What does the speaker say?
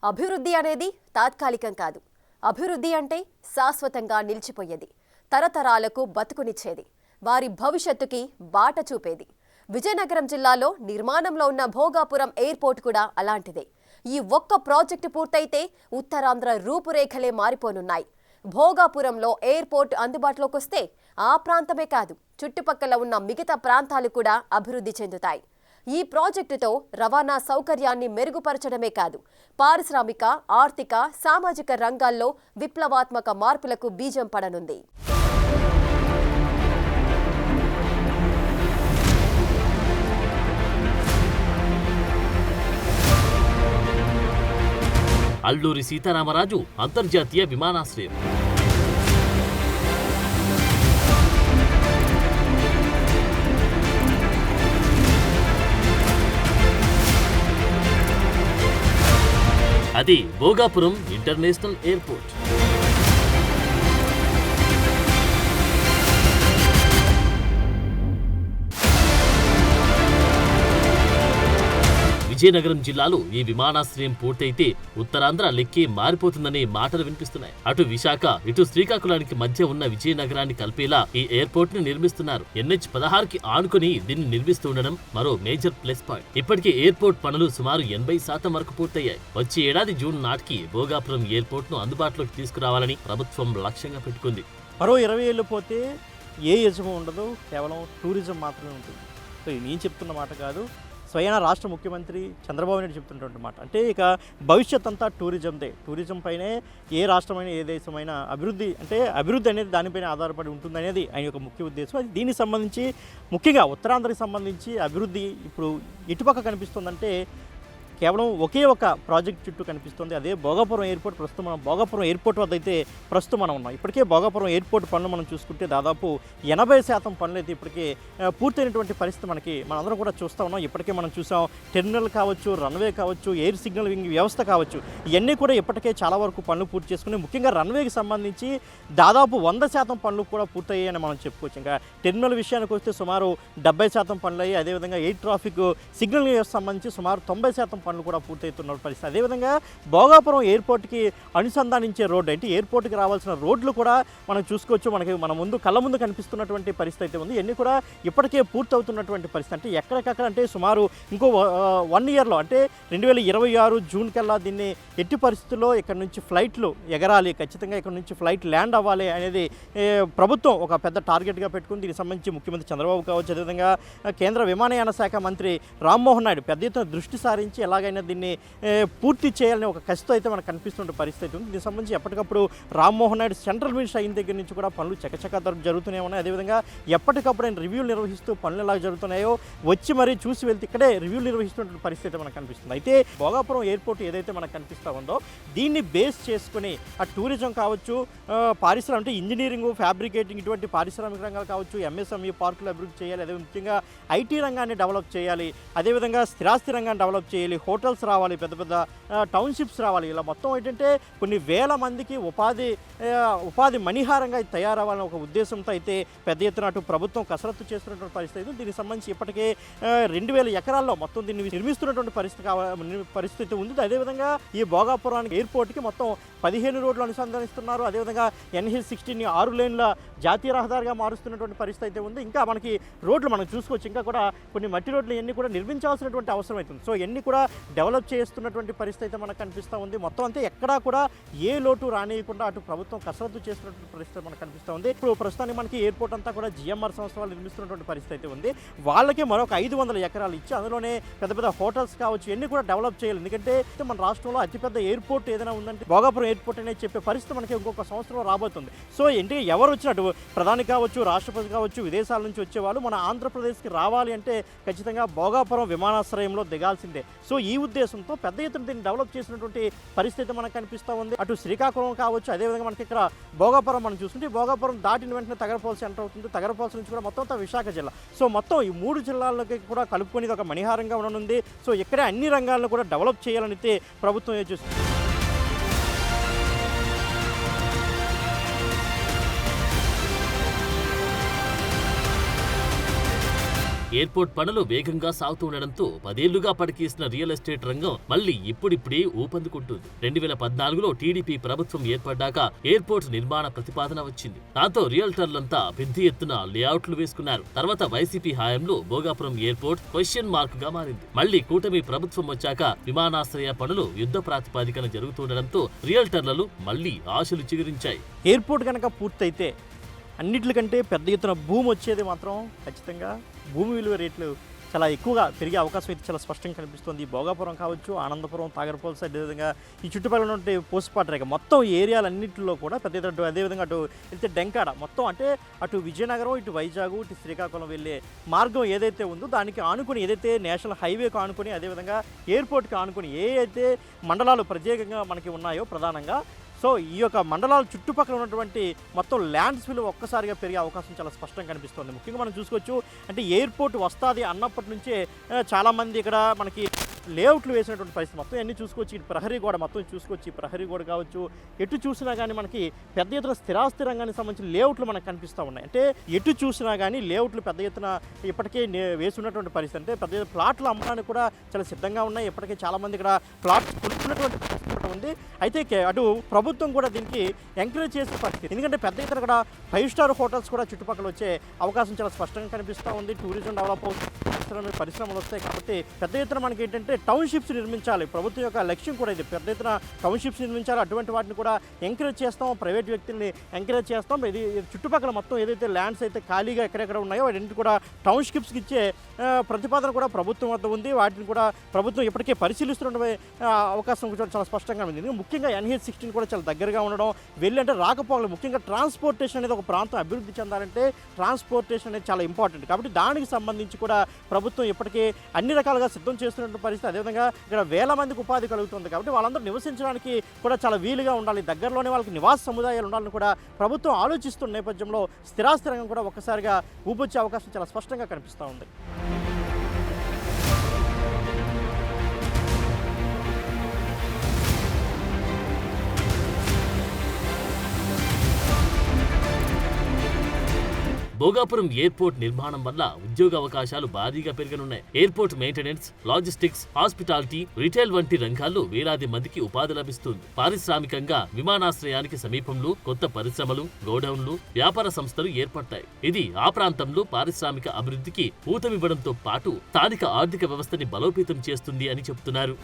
అభివృద్ధి అనేది తాత్కాలికం కాదు. అభివృద్ధి అంటే శాశ్వతంగా నిలిచిపోయేది, తరతరాలకు బతుకునిచ్చేది, వారి భవిష్యత్తుకి బాట చూపేది. విజయనగరం జిల్లాలో నిర్మాణంలో ఉన్న భోగాపురం ఎయిర్పోర్ట్ కూడా అలాంటిదే. ఈ ఒక్క ప్రాజెక్టు పూర్తయితే ఉత్తరాంధ్ర రూపురేఖలే మారిపోనున్నాయి. భోగాపురంలో ఎయిర్పోర్ట్ అందుబాటులోకి వస్తే ఆ ప్రాంతమే కాదు, చుట్టుపక్కల ఉన్న మిగతా ప్రాంతాలు కూడా అభివృద్ధి చెందుతాయి. ఈ ప్రాజెక్టుతో రవాణా సౌకర్యాన్ని మెరుగుపరచడమే కాదు, పారిశ్రామిక, ఆర్థిక, సామాజిక రంగాల్లో విప్లవాత్మక మార్పులకు బీజం పడనుంది. అల్లూరి సీతారామరాజు అంతర్జాతీయ విమానాశ్రయం. అది భోగాపురం ఇంటర్నేషనల్ ఎయిర్పోర్ట్. విజయనగరం జిల్లాలో ఈ విమానాశ్రయం పూర్తయితే ఉత్తరాంధ్ర లెక్కే మారిపోతుందనే మాటలు వినిపిస్తున్నాయి. అటు విశాఖ, ఇటు శ్రీకాకుళానికి మధ్య ఉన్న విజయనగరాన్ని కలిపేలా ఈ ఎయిర్పోర్ట్ ని నిర్మిస్తున్నారు. NH-16కి ఆనుకుని దీన్ని నిర్మిస్తుండడం మరో మేజర్ ప్లస్ పాయింట్. ఇప్పటికే ఎయిర్పోర్ట్ పనులు సుమారు 80% వరకు పూర్తయ్యాయి. వచ్చే ఏడాది జూన్ నాటికి భోగాపురం ఎయిర్పోర్ట్ ను అందుబాటులోకి తీసుకురావాలని ప్రభుత్వం లక్ష్యంగా పెట్టుకుంది. మరో 20 ఏళ్ళు పోతే ఏ యజము ఉండదు, కేవలం టూరిజం మాత్రమే ఉంటుంది. సో నేను చెప్తున్న మాట కాదు, స్వయాన రాష్ట్ర ముఖ్యమంత్రి చంద్రబాబు నాయుడు చెప్తున్నటువంటి మాట. అంటే ఇక భవిష్యత్ అంతా టూరిజందే. టూరిజం పైనే ఏ రాష్ట్రమైనా, ఏ దేశమైనా అభివృద్ధి అనేది దానిపైన ఆధారపడి ఉంటుందనేది ఆయన యొక్క ముఖ్య ఉద్దేశం. దీనికి సంబంధించి ముఖ్యంగా ఉత్తరాంధ్రకి సంబంధించి అభివృద్ధి ఇప్పుడు ఎటుపక్క కనిపిస్తుందంటే కేవలం ఒకే ఒక ప్రాజెక్ట్ చుట్టూ కనిపిస్తుంది. అదే భోగాపురం ఎయిర్పోర్ట్. ప్రస్తుతం మనం భోగాపురం ఎయిర్పోర్ట్ వద్ద అయితే మనం ఉన్నాం. ఇప్పటికే భోగాపురం ఎయిర్పోర్ట్ పనులు మనం చూసుకుంటే దాదాపు 80% పనులు అయితే ఇప్పటికే పూర్తయినటువంటి పరిస్థితి మనందరం కూడా చూస్తూ ఉన్నాం. ఇప్పటికే మనం చూసాం, టెర్మినల్ కావచ్చు, రన్వే కావచ్చు, ఎయిర్ సిగ్నల్ వింగ్ వ్యవస్థ కావచ్చు, ఇవన్నీ కూడా ఇప్పటికే చాలా వరకు పనులు పూర్తి చేసుకుని, ముఖ్యంగా రన్వేకి సంబంధించి దాదాపు 100% పనులు కూడా పూర్తయ్యాయని మనం చెప్పుకోవచ్చు. ఇంకా టెర్మినల్ విషయానికి వస్తే సుమారు 70% పనులు అయ్యి, అదేవిధంగా ఎయిర్ ట్రాఫిక్ సిగ్నల్ వ్యవస్థ సంబంధించి సుమారు 90% పనులు కూడా పూర్తవుతున్న పరిస్థితి. అదేవిధంగా భోగాపురం ఎయిర్పోర్ట్కి అనుసంధానించే రోడ్డు, అంటే ఎయిర్పోర్ట్కి రావాల్సిన రోడ్లు కూడా మనం చూసుకోవచ్చు. మన కళ్ళ ముందు కనిపిస్తున్నటువంటి పరిస్థితి అయితే ఉంది. ఇవన్నీ కూడా ఇప్పటికే పూర్తవుతున్నటువంటి పరిస్థితి. అంటే ఎక్కడికక్కడ అంటే సుమారు ఇంకో 1 ఇయర్లో, అంటే 2026 జూన్ కల్లా దీన్ని ఎట్టి పరిస్థితుల్లో ఇక్కడ నుంచి ఫ్లైట్లు ఎగరాలి, ఖచ్చితంగా ఇక్కడ నుంచి ఫ్లైట్ ల్యాండ్ అవ్వాలి అనేది ప్రభుత్వం ఒక పెద్ద టార్గెట్గా పెట్టుకుంది. దీనికి సంబంధించి ముఖ్యమంత్రి చంద్రబాబు కావచ్చు, అదేవిధంగా కేంద్ర విమానయాన శాఖ మంత్రి రామ్మోహన్ నాయుడు పెద్ద ఎత్తున దృష్టి సారించి ఎలాగైనా దీన్ని పూర్తి చేయాలని ఒక కసితో అయితే మనకు కనిపిస్తున్న పరిస్థితి ఉంది. దీనికి సంబంధించి ఎప్పటికప్పుడు రామ్మోహన్ నాయుడు సెంట్రల్ మినిస్టర్ అయిన దగ్గర నుంచి కూడా పనులు చకచకా జరుగుతూనే ఉన్నాయి. అదేవిధంగా ఎప్పటికప్పుడు ఆయన రివ్యూలు నిర్వహిస్తూ పనులు ఎలా జరుగుతున్నాయో వచ్చి మరీ చూసి వెళ్తే ఇక్కడే రివ్యూలు నిర్వహిస్తున్న పరిస్థితి మనకు కనిపిస్తుంది. అయితే భోగాపురం ఎయిర్పోర్ట్ ఏదైతే మనకు కనిపిస్తూ ఉందో దీన్ని బేస్ చేసుకుని ఆ టూరిజం కావచ్చు, పారిశ్రామిక అంటే ఇంజనీరింగ్, ఫ్యాబ్రికేటింగ్ ఇటువంటి పారిశ్రామిక రంగాలు కావచ్చు, MSME పార్కులు అభివృద్ధి చేయాలి, అదే ముఖ్యంగా IT రంగాన్ని డెవలప్ చేయాలి, అదేవిధంగా స్థిరాస్తి రంగాన్ని డెవలప్ చేయాలి, హోటల్స్ రావాలి, పెద్ద పెద్ద టౌన్షిప్స్ రావాలి. ఇలా మొత్తం ఏంటంటే కొన్ని వేల మందికి ఉపాధి మణిహారంగా తయారవ్వాలని ఒక ఉద్దేశంతో అయితే పెద్ద ఎత్తున అటు ప్రభుత్వం కసరత్తు చేస్తున్నటువంటి పరిస్థితి. దీనికి సంబంధించి ఇప్పటికే 2000 ఎకరాల్లో మొత్తం దీన్ని నిర్మిస్తున్నటువంటి పరిస్థితి ఉంది. అదేవిధంగా ఈ భోగాపురానికి ఎయిర్పోర్ట్కి మొత్తం 15 రోడ్లు అనుసంధానిస్తున్నారు. అదేవిధంగా NH-16 6 లేన్ల జాతీయ రహదారిగా మారుస్తున్నటువంటి పరిస్థితి అయితే ఉంది. ఇంకా మనకి రోడ్లు మనం చూసుకోవచ్చు, ఇంకా కూడా కొన్ని మట్టి రోడ్లు ఇవన్నీ కూడా నిర్మించాల్సినటువంటి అవసరం అవుతుంది. సో ఇవన్నీ కూడా డెవలప్ చేస్తున్నటువంటి పరిస్థితి అయితే మనకు కనిపిస్తూ ఉంది. మొత్తం అంతే ఎక్కడా కూడా ఏ లోటు రానియకుండా అటు ప్రభుత్వం కసరత్తు చేస్తున్నటువంటి పరిస్థితి మనకు కనిపిస్తూ ఉంది. ఇప్పుడు ప్రస్తుతానికి మనకి ఎయిర్పోర్ట్ అంతా కూడా GMR సంస్థ వాళ్ళు నిర్మిస్తున్నటువంటి పరిస్థితి అయితే ఉంది. వాళ్ళకి మరొక 500 ఎకరాలు ఇచ్చి అందులోనే పెద్ద పెద్ద హోటల్స్ కావచ్చు ఇవన్నీ కూడా డెవలప్ చేయాలి. ఎందుకంటే మన రాష్ట్రంలో అతిపెద్ద ఎయిర్పోర్ట్ ఏదైనా ఉందంటే భోగాపురం ఎయిర్పోర్ట్ అనేది చెప్పే పరిస్థితి మనకి ఇంకొక సంవత్సరం రాబోతుంది. సో ఏంటి ఎవరు వచ్చినట్టు ప్రధాని కావచ్చు, రాష్ట్రపతి కావచ్చు, విదేశాల నుంచి వచ్చేవాళ్ళు మన ఆంధ్రప్రదేశ్కి రావాలి అంటే ఖచ్చితంగా భోగాపురం విమానాశ్రయంలో దిగాల్సిందే. సో ఈ ఉద్దేశంతో పెద్ద ఎత్తున దీన్ని డెవలప్ చేసినటువంటి పరిస్థితి మనకు కనిపిస్తూ ఉంది. అటు శ్రీకాకుళం కావచ్చు, అదేవిధంగా మనకి ఇక్కడ భోగాపురం మనం చూసుకుంటే భోగాపురం దాటిన వెంటనే తగరపోల్సి ఎంటర్ అవుతుంది. తగరపోల్సి నుంచి కూడా మొత్తం విశాఖ జిల్లా. సో మొత్తం ఈ 3 జిల్లాలకి కూడా కలుపుకొని ఒక మణిహారంగా ఉండనుంది. సో ఇక్కడే అన్ని రంగాలను కూడా డెవలప్ చేయాలని ప్రభుత్వం చూస్తుంది. ఎయిర్పోర్ట్ పనులు వేగంగా సాగుతుండడంతో 10 ఏళ్లుగా పడికేసిన రియల్ ఎస్టేట్ రంగం మళ్లీ ఇప్పుడిప్పుడే ఊపందుకుంటుంది. 2014లో టీడీపీ ప్రభుత్వం ఏర్పడ్డాక ఎయిర్పోర్ట్ నిర్మాణ ప్రతిపాదన వచ్చింది. దాంతో రియల్టర్లంతా పెద్ద ఎత్తున లేఅవుట్లు వేసుకున్నారు. తర్వాత వైసీపీ హయాంలో భోగాపురం ఎయిర్పోర్ట్ క్వశ్చన్ మార్క్ గా మారింది. మళ్లీ కూటమి ప్రభుత్వం వచ్చాక విమానాశ్రయ పనులు యుద్ధ ప్రాతిపదికన జరుగుతుండడంతో రియల్టర్లు మళ్లీ ఆశలు చిగురించాయి. ఎయిర్పోర్ట్ కనుక పూర్తయితే అన్నిటికంటే పెద్ద ఎత్తున భూమి వచ్చేది మాత్రం ఖచ్చితంగా భూమి విలువ రేట్లు చాలా ఎక్కువగా పెరిగే అవకాశం అయితే చాలా స్పష్టంగా కనిపిస్తుంది. భోగాపురం కావచ్చు, ఆనందపురం, తాగరపోల్ సైడ్, అదేవిధంగా ఈ చుట్టుపక్కల ఉన్నటువంటి పోస్పాట్ రేఖ మొత్తం ఏరియాలన్నింటిలో కూడా పెద్ద ఎత్తున, అదేవిధంగా అటు వెళ్తే డెంకాడ మొత్తం అంటే అటు విజయనగరం, ఇటు వైజాగ్, ఇటు శ్రీకాకుళం వెళ్ళే మార్గం ఏదైతే ఉందో దానికి ఆనుకొని ఏదైతే నేషనల్ హైవేకి ఆనుకొని, అదేవిధంగా ఎయిర్పోర్ట్కి ఆనుకొని ఏ అయితే మండలాలు ప్రత్యేకంగా మనకి ఉన్నాయో ప్రధానంగా, సో ఈ యొక్క మండలాల చుట్టుపక్కల ఉన్నటువంటి మొత్తం ల్యాండ్స్ విలువ ఒక్కసారిగా పెరిగే అవకాశం చాలా స్పష్టంగా కనిపిస్తుంది. ముఖ్యంగా మనం చూసుకోవచ్చు, అంటే ఎయిర్పోర్ట్ వస్తుంది అన్నప్పటి నుంచే చాలామంది ఇక్కడ మనకి లేఅవుట్లు వేసినటువంటి పరిస్థితి మొత్తం అన్నీ చూసుకోవచ్చు. ఇటు ప్రహరీ గోడ మొత్తం చూసుకోవచ్చు, ఈ ప్రహరీ గోడ కావచ్చు, ఎటు చూసినా కానీ మనకి పెద్ద ఎత్తున స్థిరాస్తి రంగానికి సంబంధించిన లేఅవుట్లు మనకు కనిపిస్తూ ఉన్నాయి. అంటే ఎటు చూసినా కానీ లేఅవుట్లు పెద్ద ఎత్తున ఇప్పటికే వేసున్నటువంటి పరిస్థితి. అంటే పెద్ద ప్లాట్లు అమ్మడానికి కూడా చాలా సిద్ధంగా ఉన్నాయి. ఇప్పటికే చాలామంది ఇక్కడ ప్లాట్స్ కొనుక్కున్నటువంటి పరిస్థితి ఉంది. అయితే అటు ప్రభుత్వం కూడా దీనికి ఎంకరేజ్ చేసే పరిస్థితి. ఎందుకంటే పెద్ద ఎత్తున కూడా 5 స్టార్ హోటల్స్ కూడా చుట్టుపక్కల వచ్చే అవకాశం చాలా స్పష్టంగా కనిపిస్తూ ఉంది. టూరిజం డెవలప్ అవుతుంది, పరిశ్రమలు వస్తాయి. కాబట్టి పెద్ద ఎత్తున మనకి ఏంటంటే టౌన్షిప్స్ నిర్మించాలి. ప్రభుత్వం యొక్క లక్ష్యం కూడా ఇది, పెద్ద ఎత్తున టౌన్షిప్స్ నిర్మించాలి. అటువంటి వాటిని కూడా ఎంకరేజ్ చేస్తాం, ప్రైవేట్ వ్యక్తుల్ని ఎంకరేజ్ చేస్తాం. ఇది చుట్టుపక్కల మొత్తం ఏదైతే ల్యాండ్స్ అయితే ఖాళీగా ఎక్కడెక్కడ ఉన్నాయో వాటిని కూడా టౌన్షిప్స్కి ఇచ్చే ప్రతిపాదన కూడా ప్రభుత్వం వద్ద ఉంది. వాటిని కూడా ప్రభుత్వం ఇప్పటికే పరిశీలిస్తున్న అవకాశం కూడా చాలా స్పష్టంగా ఉంది. ముఖ్యంగా NH-16 కూడా చాలా దగ్గరగా ఉండడం, వెళ్ళి అంటే రాకపోవాలి. ముఖ్యంగా ట్రాన్స్పోర్టేషన్ అనేది ఒక ప్రాంతం అభివృద్ధి చెందాలంటే ట్రాన్స్పోర్టేషన్ అనేది చాలా ఇంపార్టెంట్. కాబట్టి దానికి సంబంధించి కూడా ప్రభుత్వం ఇప్పటికే అన్ని రకాలుగా సిద్ధం చేస్తున్న పరిస్థితి. అదేవిధంగా ఇక్కడ వేల మందికి ఉపాధి కలుగుతుంది. కాబట్టి వాళ్ళందరూ నివసించడానికి కూడా చాలా వీలుగా ఉండాలి, దగ్గరలోనే వాళ్ళకి నివాస సముదాయాలు ఉండాలని కూడా ప్రభుత్వం ఆలోచిస్తున్న నేపథ్యంలో స్థిరాస్తి రంగం కూడా ఒక్కసారిగా ఊపొచ్చే అవకాశం చాలా స్పష్టంగా కనిపిస్తూ ఉంది. భోగాపురం ఎయిర్పోర్ట్ నిర్మాణం వల్ల ఉద్యోగ అవకాశాలు భారీగా పెరగనున్నాయి. Airport maintenance, logistics, hospitality, retail వంటి రంగాల్లో వేలాది మందికి ఉపాధి లభిస్తుంది. పారిశ్రామికంగా విమానాశ్రయానికి సమీపంలో కొత్త పరిశ్రమలు, గోడౌన్లు, వ్యాపార సంస్థలు ఏర్పడతాయి. ఇది ఆ ప్రాంతంలో పారిశ్రామిక అభివృద్ధికి ఊతమివ్వడంతో పాటు స్థానిక ఆర్థిక వ్యవస్థని బలోపేతం చేస్తుంది అని చెబుతున్నారు.